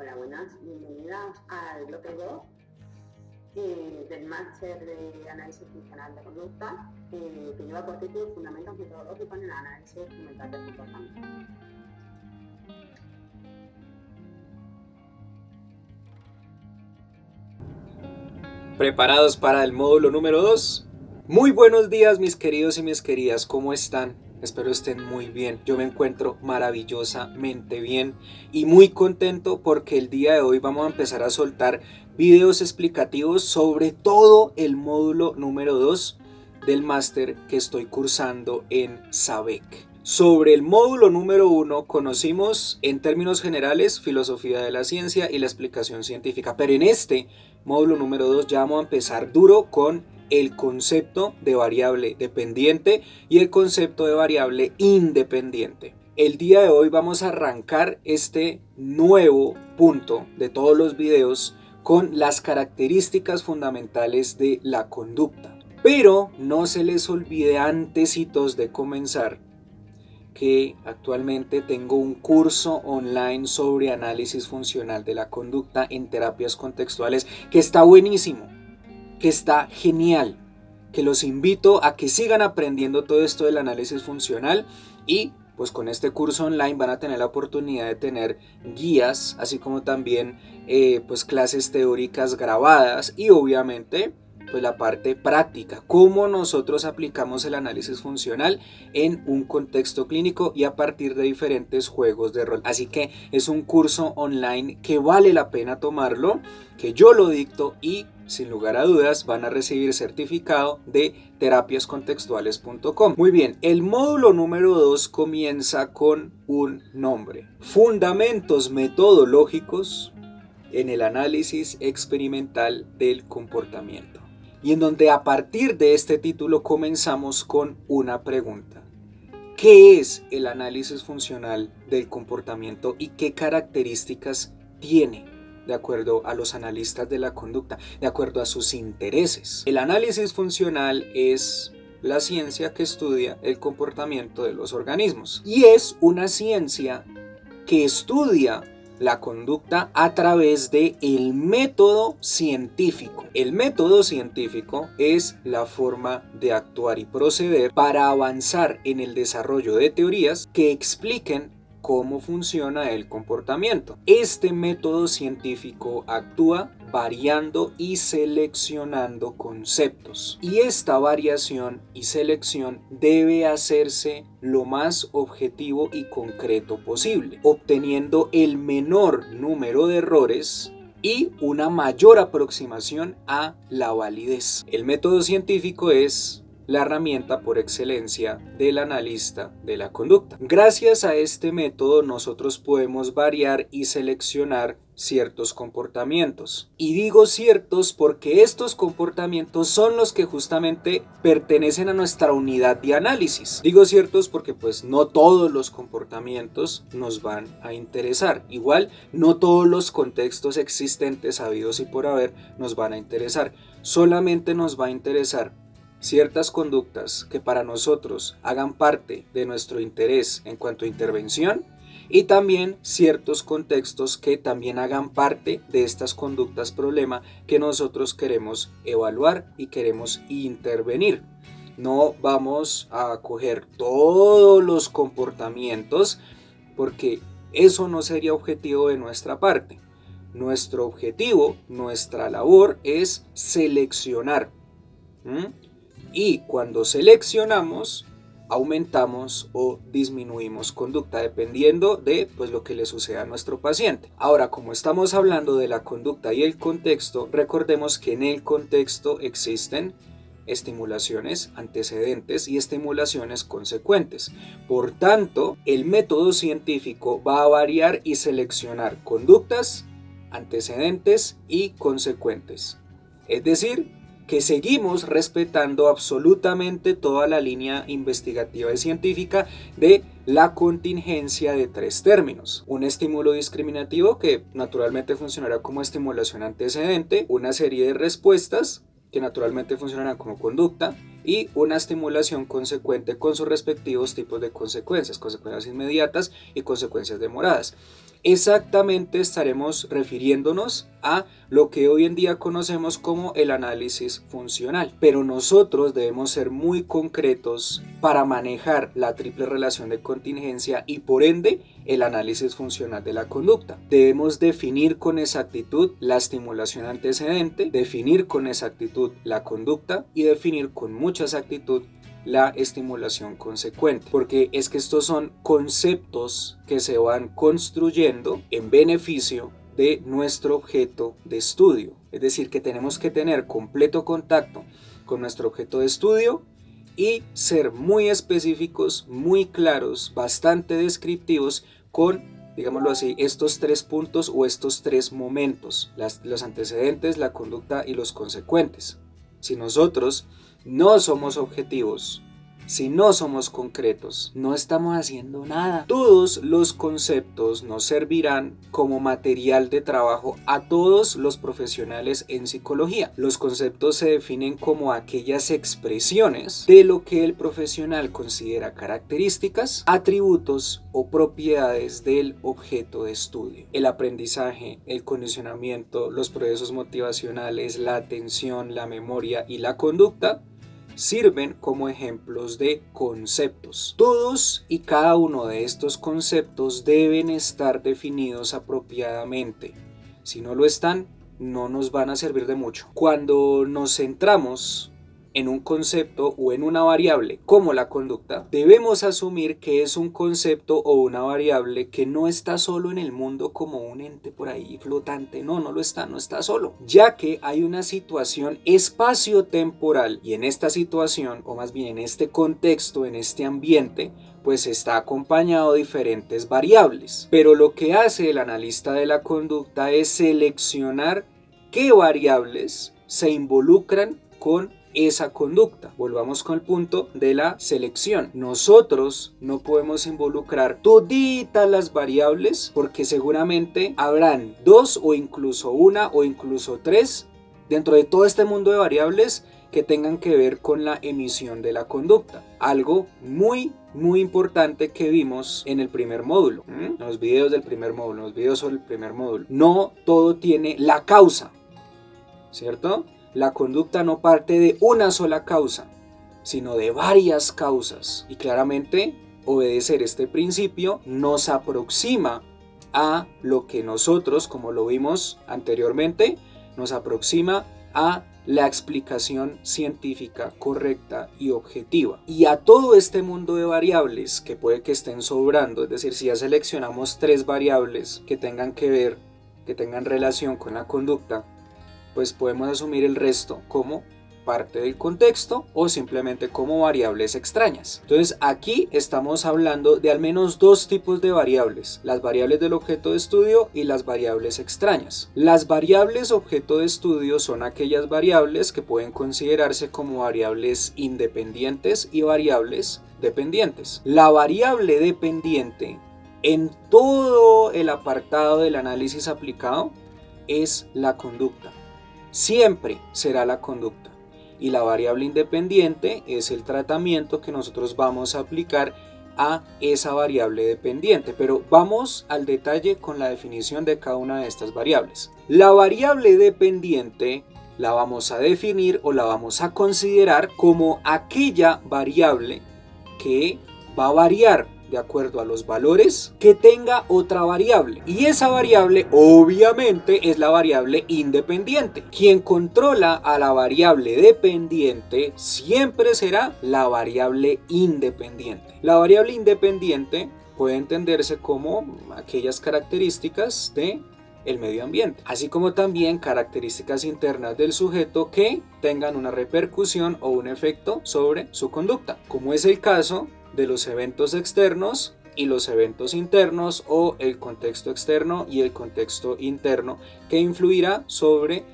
Hola, buenas, bienvenidas al bloque 2 del máster de análisis funcional de conducta que lleva por título Fundamentos metodológicos en el análisis instrumental del comportamiento. ¿Preparados para el módulo número 2? Muy buenos días, mis queridos y mis queridas, ¿cómo están? Espero estén muy bien. Yo me encuentro maravillosamente bien y muy contento porque el día de hoy vamos a empezar a soltar videos explicativos sobre todo el módulo número 2 del máster que estoy cursando en SABEC. Sobre el módulo número 1 conocimos en términos generales filosofía de la ciencia y la explicación científica, pero en este módulo número 2 ya vamos a empezar duro con el concepto de variable dependiente y el concepto de variable independiente. El día de hoy vamos a arrancar este nuevo punto de todos los videos con las características fundamentales de la conducta. Pero no se les olvide antesitos de comenzar que actualmente tengo un curso online sobre análisis funcional de la conducta en terapias contextuales que está buenísimo, que está genial, que los invito a que sigan aprendiendo todo esto del análisis funcional y pues con este curso online van a tener la oportunidad de tener guías, así como también pues clases teóricas grabadas y obviamente pues la parte práctica, cómo nosotros aplicamos el análisis funcional en un contexto clínico y a partir de diferentes juegos de rol. Así que es un curso online que vale la pena tomarlo, que yo lo dicto y sin lugar a dudas van a recibir certificado de terapiascontextuales.com. Muy bien, el módulo número 2 comienza con un nombre: Fundamentos metodológicos en el análisis experimental del comportamiento. Y en donde a partir de este título comenzamos con una pregunta: ¿qué es el análisis funcional del comportamiento y qué características tiene de acuerdo a los analistas de la conducta, de acuerdo a sus intereses? El análisis funcional es la ciencia que estudia el comportamiento de los organismos y es una ciencia que estudia la conducta a través de el método científico. El método científico es la forma de actuar y proceder para avanzar en el desarrollo de teorías que expliquen cómo funciona el comportamiento. Este método científico actúa variando y seleccionando conceptos. Y esta variación y selección debe hacerse lo más objetivo y concreto posible, obteniendo el menor número de errores y una mayor aproximación a la validez. El método científico es la herramienta por excelencia del analista de la conducta. Gracias a este método nosotros podemos variar y seleccionar ciertos comportamientos. Y digo ciertos porque estos comportamientos son los que justamente pertenecen a nuestra unidad de análisis. Digo ciertos porque pues no todos los comportamientos nos van a interesar. Igual no todos los contextos existentes habidos y por haber nos van a interesar. Solamente nos va a interesar ciertas conductas que para nosotros hagan parte de nuestro interés en cuanto a intervención y también ciertos contextos que también hagan parte de estas conductas problema que nosotros queremos evaluar y queremos intervenir. No vamos a coger todos los comportamientos porque eso no sería objetivo de nuestra parte. Nuestro objetivo, nuestra labor es seleccionar. Y cuando seleccionamos, aumentamos o disminuimos conducta dependiendo de pues, lo que le suceda a nuestro paciente. Ahora, como estamos hablando de la conducta y el contexto, recordemos que en el contexto existen estimulaciones antecedentes y estimulaciones consecuentes. Por tanto, el método científico va a variar y seleccionar conductas antecedentes y consecuentes. Es decir, que seguimos respetando absolutamente toda la línea investigativa y científica de la contingencia de tres términos: un estímulo discriminativo que naturalmente funcionará como estimulación antecedente, una serie de respuestas que naturalmente funcionarán como conducta y una estimulación consecuente con sus respectivos tipos de consecuencias inmediatas y consecuencias demoradas. Exactamente estaremos refiriéndonos a lo que hoy en día conocemos como el análisis funcional, pero nosotros debemos ser muy concretos para manejar la triple relación de contingencia y por ende el análisis funcional de la conducta. Debemos definir con exactitud la estimulación antecedente, definir con exactitud la conducta y definir con mucha exactitud la estimulación consecuente, porque es que estos son conceptos que se van construyendo en beneficio de nuestro objeto de estudio. Es decir, que tenemos que tener completo contacto con nuestro objeto de estudio y ser muy específicos, muy claros, bastante descriptivos con, digámoslo así, estos 3 puntos o estos 3 momentos, los antecedentes, la conducta y los consecuentes. Si nosotros no somos objetivos, si no somos concretos, no estamos haciendo nada. Todos los conceptos nos servirán como material de trabajo a todos los profesionales en psicología. Los conceptos se definen como aquellas expresiones de lo que el profesional considera características, atributos o propiedades del objeto de estudio. El aprendizaje, el condicionamiento, los procesos motivacionales, la atención, la memoria y la conducta sirven como ejemplos de conceptos. Todos y cada uno de estos conceptos deben estar definidos apropiadamente. Si no lo están, no nos van a servir de mucho. Cuando nos centramos en un concepto o en una variable como la conducta, debemos asumir que es un concepto o una variable que no está solo en el mundo como un ente por ahí flotante. No lo está, no está solo, ya que hay una situación espacio-temporal y en esta situación, o más bien en este contexto, en este ambiente, pues está acompañado de diferentes variables. Pero lo que hace el analista de la conducta es seleccionar qué variables se involucran con esa conducta. Volvamos con el punto de la selección. Nosotros no podemos involucrar toditas las variables porque seguramente habrán 2 o incluso 1 o incluso 3 dentro de todo este mundo de variables que tengan que ver con la emisión de la conducta. Algo muy importante que vimos en el primer módulo, en los videos del primer módulo, los videos sobre el primer módulo. No todo tiene la causa, ¿cierto? La conducta no parte de una sola causa, sino de varias causas. Y claramente, obedecer este principio nos aproxima a lo que nosotros, como lo vimos anteriormente, nos aproxima a la explicación científica correcta y objetiva. Y a todo este mundo de variables que puede que estén sobrando, es decir, si ya seleccionamos 3 variables que tengan que ver, que tengan relación con la conducta, pues podemos asumir el resto como parte del contexto o simplemente como variables extrañas. Entonces aquí estamos hablando de al menos 2 tipos de variables: las variables del objeto de estudio y las variables extrañas. Las variables objeto de estudio son aquellas variables que pueden considerarse como variables independientes y variables dependientes. La variable dependiente en todo el apartado del análisis aplicado es la conducta. Siempre será la conducta. Y la variable independiente es el tratamiento que nosotros vamos a aplicar a esa variable dependiente. Pero vamos al detalle con la definición de cada una de estas variables. La variable dependiente la vamos a definir o la vamos a considerar como aquella variable que va a variar de acuerdo a los valores que tenga otra variable. Y esa variable obviamente es la variable independiente. Quien controla a la variable dependiente siempre será la variable independiente. La variable independiente puede entenderse como aquellas características de el medio ambiente, así como también características internas del sujeto que tengan una repercusión o un efecto sobre su conducta, como es el caso de los eventos externos y los eventos internos, o el contexto externo y el contexto interno que influirá sobre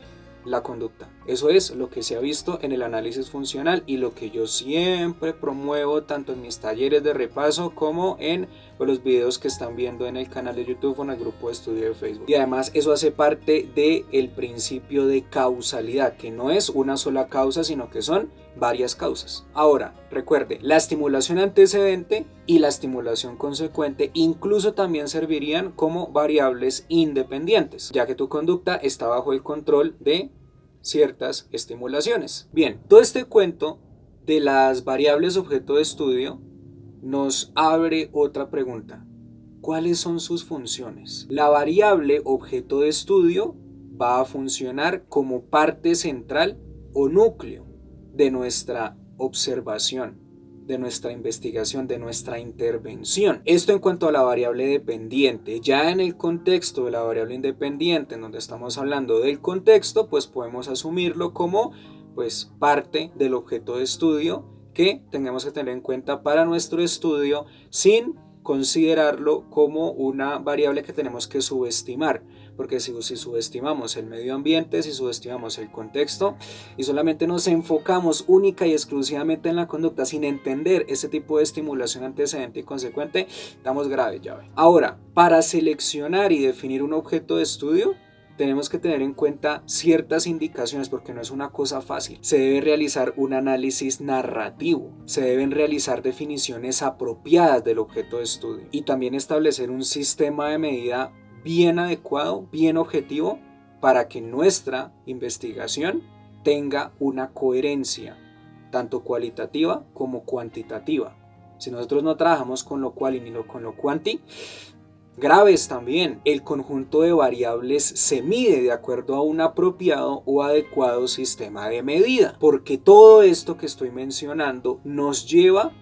la conducta. Eso es lo que se ha visto en el análisis funcional y lo que yo siempre promuevo tanto en mis talleres de repaso como en los videos que están viendo en el canal de YouTube o en el grupo de estudio de Facebook. Y además eso hace parte del principio de causalidad, que no es una sola causa, sino que son varias causas. Ahora, recuerde, la estimulación antecedente y la estimulación consecuente incluso también servirían como variables independientes, ya que tu conducta está bajo el control de ciertas estimulaciones. Bien, todo este cuento de las variables objeto de estudio nos abre otra pregunta. ¿Cuáles son sus funciones? La variable objeto de estudio va a funcionar como parte central o núcleo de nuestra observación, de nuestra investigación, de nuestra intervención. Esto en cuanto a la variable dependiente. Ya en el contexto de la variable independiente, en donde estamos hablando del contexto, pues podemos asumirlo como pues parte del objeto de estudio que tengamos que tener en cuenta para nuestro estudio sin considerarlo como una variable que tenemos que subestimar, porque si subestimamos el medio ambiente, si subestimamos el contexto y solamente nos enfocamos única y exclusivamente en la conducta sin entender ese tipo de estimulación antecedente y consecuente, estamos graves, ya ven. Ahora, para seleccionar y definir un objeto de estudio, tenemos que tener en cuenta ciertas indicaciones porque no es una cosa fácil. Se debe realizar un análisis narrativo, se deben realizar definiciones apropiadas del objeto de estudio y también establecer un sistema de medida bien adecuado, bien objetivo para que nuestra investigación tenga una coherencia tanto cualitativa como cuantitativa. Si nosotros no trabajamos con lo cual y ni con lo cuanti, graves también. El conjunto de variables se mide de acuerdo a un apropiado o adecuado sistema de medida, porque todo esto que estoy mencionando nos lleva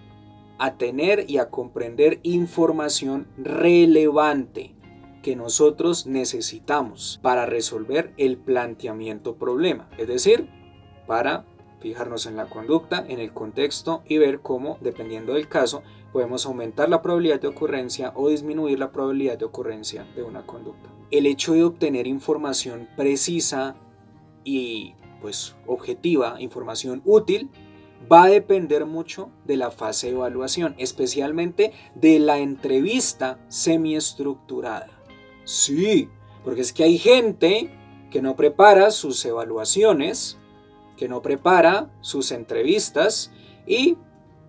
a tener y a comprender información relevante que nosotros necesitamos para resolver el planteamiento problema, es decir, para fijarnos en la conducta, en el contexto y ver cómo, dependiendo del caso, podemos aumentar la probabilidad de ocurrencia o disminuir la probabilidad de ocurrencia de una conducta. El hecho de obtener información precisa y pues objetiva, información útil, va a depender mucho de la fase de evaluación, especialmente de la entrevista semiestructurada. Sí, porque es que hay gente que no prepara sus evaluaciones, que no prepara sus entrevistas y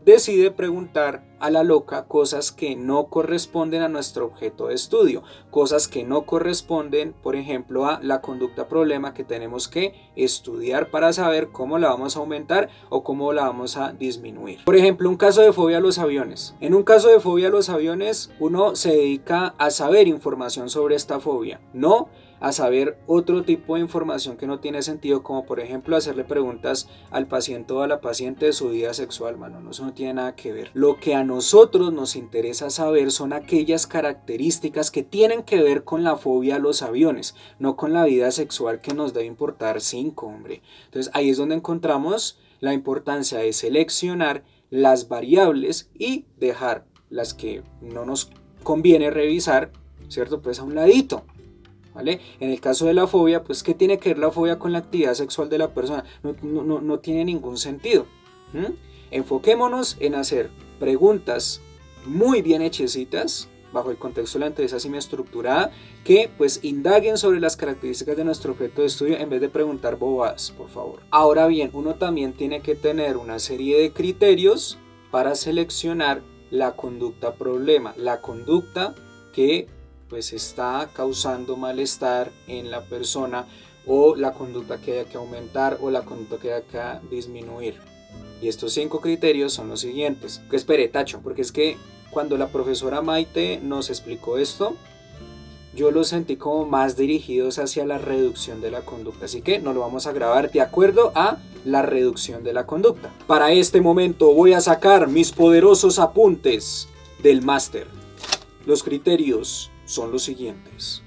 decide preguntar a la loca cosas que no corresponden a nuestro objeto de estudio, cosas que no corresponden, por ejemplo, a la conducta problema que tenemos que estudiar para saber cómo la vamos a aumentar o cómo la vamos a disminuir. Por ejemplo, un caso de fobia a los aviones. En un caso de fobia a los aviones, uno se dedica a saber información sobre esta fobia, no a saber otro tipo de información que no tiene sentido, como por ejemplo hacerle preguntas al paciente o a la paciente de su vida sexual, mano. No, eso no tiene nada que ver. Lo que a nosotros nos interesa saber son aquellas características que tienen que ver con la fobia a los aviones, no con la vida sexual, que nos debe importar 5, hombre. Entonces ahí es donde encontramos la importancia de seleccionar las variables y dejar las que no nos conviene revisar, ¿cierto? Pues a un ladito. ¿Vale? En el caso de la fobia, pues ¿qué tiene que ver la fobia con la actividad sexual de la persona? No tiene ningún sentido. Enfoquémonos en hacer preguntas muy bien hechecitas bajo el contexto de la entrevista semiestructurada que pues indaguen sobre las características de nuestro objeto de estudio en vez de preguntar bobadas, por favor. Ahora bien, uno también tiene que tener una serie de criterios para seleccionar la conducta problema, la conducta que pues está causando malestar en la persona o la conducta que haya que aumentar o la conducta que haya que disminuir. Y estos 5 criterios son los siguientes. Que espere, tacho, porque es que cuando la profesora Maite nos explicó esto, yo lo sentí como más dirigidos hacia la reducción de la conducta. Así que nos lo vamos a grabar de acuerdo a la reducción de la conducta. Para este momento voy a sacar mis poderosos apuntes del máster. Los criterios son los siguientes.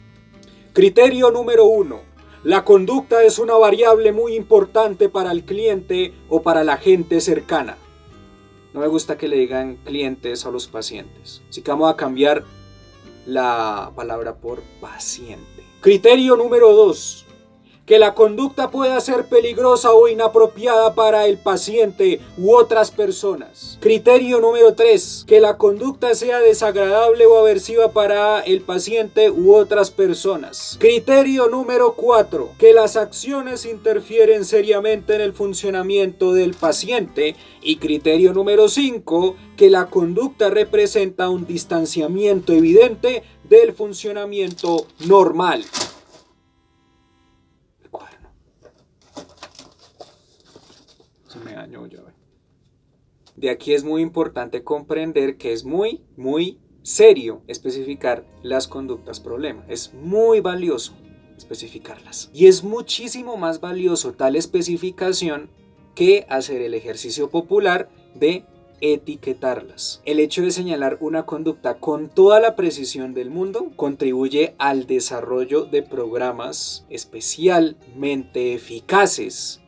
Criterio número 1. La conducta es una variable muy importante para el cliente o para la gente cercana. No me gusta que le digan clientes a los pacientes. Así que vamos a cambiar la palabra por paciente. Criterio número 2. que la conducta pueda ser peligrosa o inapropiada para el paciente u otras personas. Criterio número 3, que la conducta sea desagradable o aversiva para el paciente u otras personas. Criterio número 4, que las acciones interfieren seriamente en el funcionamiento del paciente. Y criterio número 5, que la conducta representa un distanciamiento evidente del funcionamiento normal. Se me dañó ya. De aquí es muy importante comprender que es muy serio especificar las conductas problema. Es muy valioso especificarlas. Y es muchísimo más valioso tal especificación que hacer el ejercicio popular de etiquetarlas. El hecho de señalar una conducta con toda la precisión del mundo contribuye al desarrollo de programas especialmente eficaces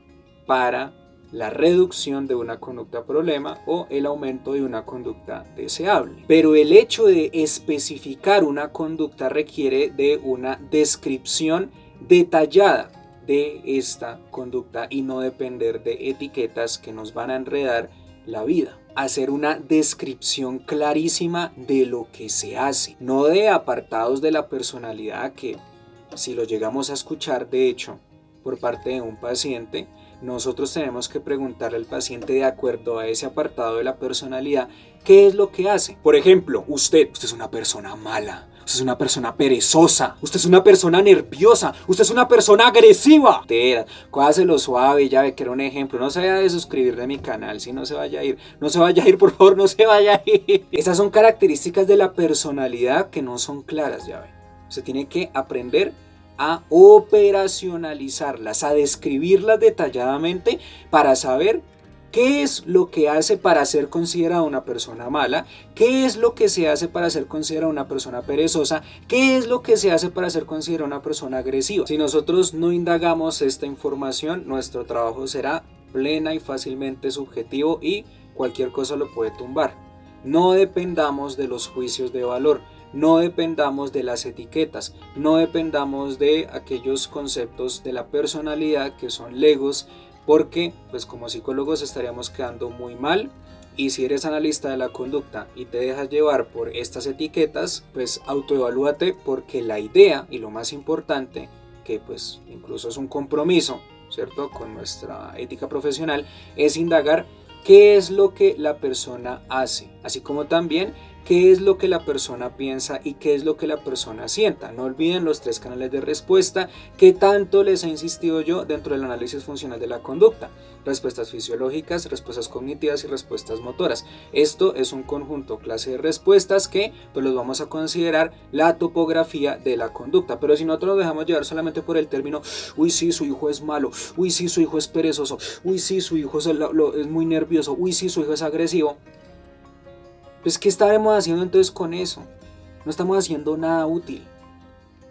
para la reducción de una conducta problema o el aumento de una conducta deseable. Pero el hecho de especificar una conducta requiere de una descripción detallada de esta conducta y no depender de etiquetas que nos van a enredar la vida. Hacer una descripción clarísima de lo que se hace, no de apartados de la personalidad que, si lo llegamos a escuchar de hecho por parte de un paciente, nosotros tenemos que preguntarle al paciente de acuerdo a ese apartado de la personalidad qué es lo que hace. Por ejemplo, usted es una persona mala, usted es una persona perezosa, usted es una persona nerviosa, usted es una persona agresiva. Cójaselo suave, ya ve que era un ejemplo. No se vaya a desuscribir de mi canal, si no se vaya a ir. No se vaya a ir, por favor, no se vaya a ir. Esas son características de la personalidad que no son claras, ya ve. Usted tiene que aprender a operacionalizarlas, a describirlas detalladamente para saber qué es lo que hace para ser considerada una persona mala, qué es lo que se hace para ser considerada una persona perezosa, qué es lo que se hace para ser considerada una persona agresiva. Si nosotros no indagamos esta información, nuestro trabajo será plena y fácilmente subjetivo y cualquier cosa lo puede tumbar. No dependamos de los juicios de valor. No dependamos de las etiquetas, no dependamos de aquellos conceptos de la personalidad que son legos, porque pues como psicólogos estaríamos quedando muy mal. Y si eres analista de la conducta y te dejas llevar por estas etiquetas, pues autoevalúate, porque la idea y lo más importante, que pues incluso es un compromiso, ¿cierto?, con nuestra ética profesional, es indagar qué es lo que la persona hace, así como también qué es lo que la persona piensa y qué es lo que la persona sienta. No olviden los 3 canales de respuesta que tanto les he insistido yo dentro del análisis funcional de la conducta: respuestas fisiológicas, respuestas cognitivas y respuestas motoras. Esto es un conjunto clase de respuestas que pues los vamos a considerar la topografía de la conducta. Pero si nosotros nos dejamos llevar solamente por el término, uy sí, su hijo es malo, uy sí, su hijo es perezoso, uy sí, su hijo es muy nervioso, uy sí, su hijo es agresivo, pues ¿qué estaremos haciendo entonces con eso? No estamos haciendo nada útil,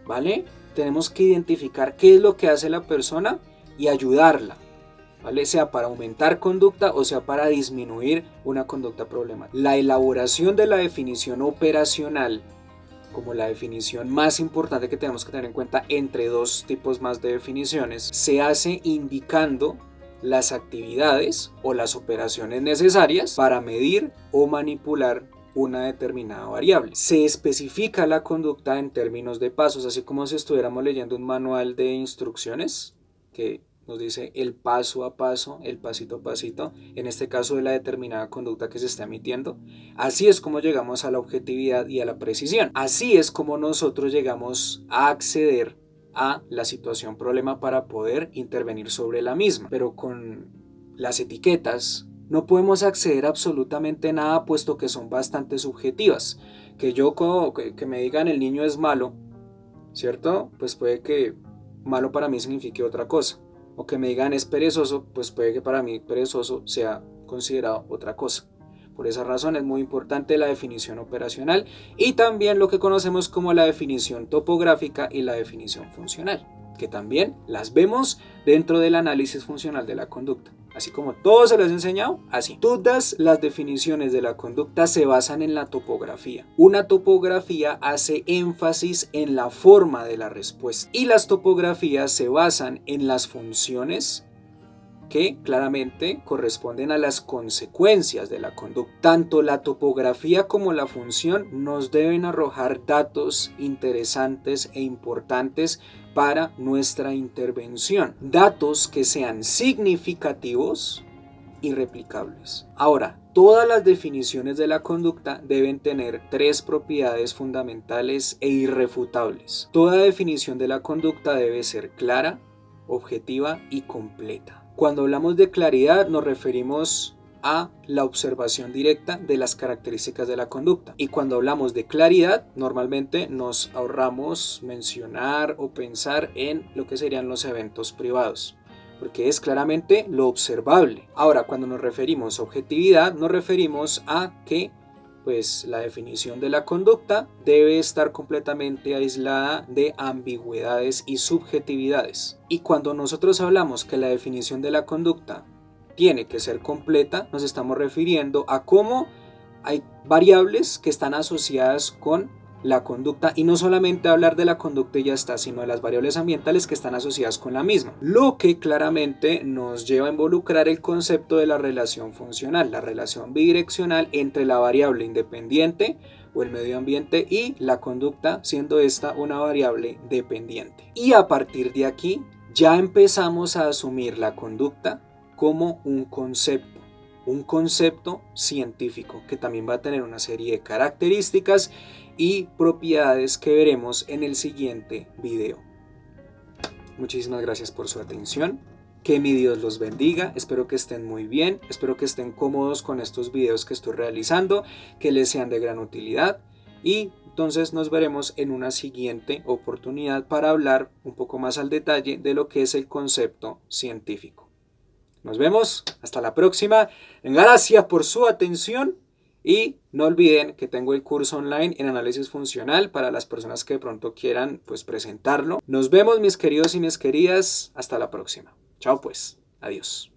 ¿vale? Tenemos que identificar qué es lo que hace la persona y ayudarla, ¿vale? Sea para aumentar conducta o sea para disminuir una conducta problemática. La elaboración de la definición operacional, como la definición más importante que tenemos que tener en cuenta entre 2 tipos más de definiciones, se hace indicando las actividades o las operaciones necesarias para medir o manipular una determinada variable. Se especifica la conducta en términos de pasos, así como si estuviéramos leyendo un manual de instrucciones que nos dice el paso a paso, el pasito a pasito, en este caso de la determinada conducta que se está emitiendo. Así es como llegamos a la objetividad y a la precisión. Así es como nosotros llegamos a acceder a la situación problema para poder intervenir sobre la misma. Pero con las etiquetas no podemos acceder a absolutamente nada, puesto que son bastante subjetivas. Que me digan el niño es malo, ¿cierto? Pues puede que malo para mí signifique otra cosa. O que me digan es perezoso, pues puede que para mí perezoso sea considerado otra cosa. Por esa razón es muy importante la definición operacional y también lo que conocemos como la definición topográfica y la definición funcional, que también las vemos dentro del análisis funcional de la conducta. Así como todo se lo has enseñado, así. Todas las definiciones de la conducta se basan en la topografía. Una topografía hace énfasis en la forma de la respuesta. Y las topografías se basan en las funciones que claramente corresponden a las consecuencias de la conducta. Tanto la topografía como la función nos deben arrojar datos interesantes e importantes para nuestra intervención. Datos que sean significativos y replicables. Ahora, todas las definiciones de la conducta deben tener 3 propiedades fundamentales e irrefutables. Toda definición de la conducta debe ser clara, objetiva y completa. Cuando hablamos de claridad nos referimos a la observación directa de las características de la conducta. Y cuando hablamos de claridad, normalmente nos ahorramos mencionar o pensar en lo que serían los eventos privados, porque es claramente lo observable. Ahora, cuando nos referimos a objetividad, nos referimos a que la definición de la conducta debe estar completamente aislada de ambigüedades y subjetividades. Y cuando nosotros hablamos que la definición de la conducta tiene que ser completa, nos estamos refiriendo a cómo hay variables que están asociadas con la conducta, y no solamente hablar de la conducta y ya está, sino de las variables ambientales que están asociadas con la misma, lo que claramente nos lleva a involucrar el concepto de la relación funcional, la relación bidireccional entre la variable independiente o el medio ambiente y la conducta, siendo esta una variable dependiente. Y a partir de aquí ya empezamos a asumir la conducta como un concepto científico que también va a tener una serie de características y propiedades que veremos en el siguiente video. Muchísimas gracias por su atención. Que mi Dios los bendiga. Espero que estén muy bien. Espero que estén cómodos con estos videos que estoy realizando, que les sean de gran utilidad. Y entonces nos veremos en una siguiente oportunidad para hablar un poco más al detalle de lo que es el concepto científico. Nos vemos. Hasta la próxima. Gracias por su atención. Y no olviden que tengo el curso online en análisis funcional para las personas que de pronto quieran presentarlo. Nos vemos, mis queridos y mis queridas. Hasta la próxima. Chao pues. Adiós.